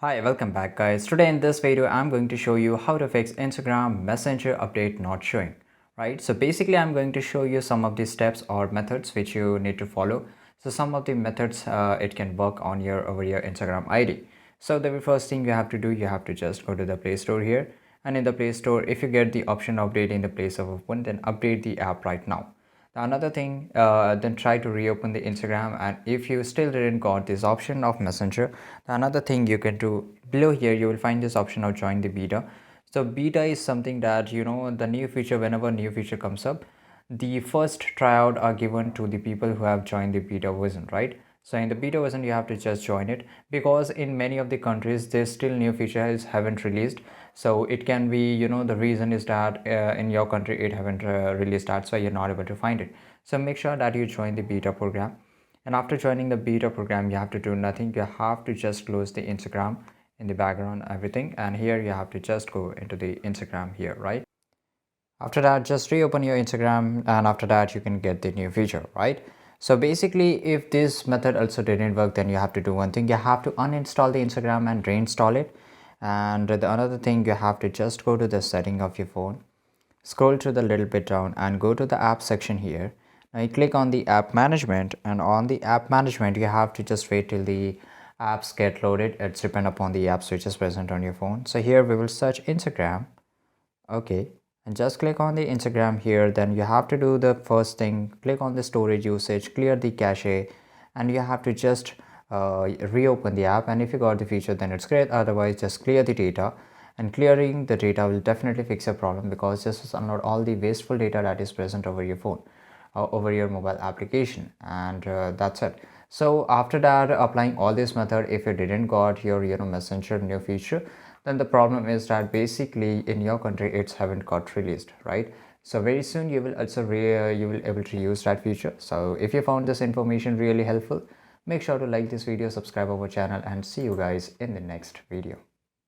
Hi, welcome back guys. Today in this video, I'm going to show you how to fix Instagram Messenger update not showing, right? So basically, I'm going to show you some of the steps or methods which you need to follow. So some of the methods it can work on over your Instagram ID. So the first thing you have to do, you have to just go to the Play Store here. And in the Play Store, if you get the option update in the place of open, then update the app right now. Another thing, then try to reopen the Instagram, and if you still didn't got this option of Messenger, another thing you can do below here, you will find this option of join the beta. So beta is something that the new feature, whenever new feature comes up, the first tryout are given to the people who have joined the beta version, right? So in the beta version, you have to just join it because in many of the countries, there's still new features haven't released. So it can be, the reason is that in your country, it haven't released. That's why you're not able to find it. So make sure that you join the beta program. And after joining the beta program, you have to do nothing. You have to just close the Instagram in the background, everything. And here you have to just go into the Instagram here, right? After that, just reopen your Instagram, and after that you can get the new feature, right? So basically, if this method also didn't work, then you have to do one thing. You have to uninstall the Instagram and reinstall it. And the another thing, you have to just go to the setting of your phone, scroll to the little bit down and go to the app section here. Now you click on the app management, and on the app management you have to just wait till the apps get loaded. It's depend upon the apps which is present on your phone. So here we will search Instagram. Okay, and just click on the Instagram here. Then you have to do the first thing, click on the storage usage, clear the cache, and you have to just reopen the app. And if you got the feature, then it's great. Otherwise, just clear the data, and clearing the data will definitely fix your problem, because this will unload all the wasteful data that is present over your phone, over your mobile application. And that's it. So after that, applying all this method, if you didn't got your Messenger new feature, then the problem is that basically in your country it's haven't got released, right? So very soon you will also you will able to use that feature. So if you found this information really helpful, make sure to like this video, subscribe our channel, and see you guys in the next video.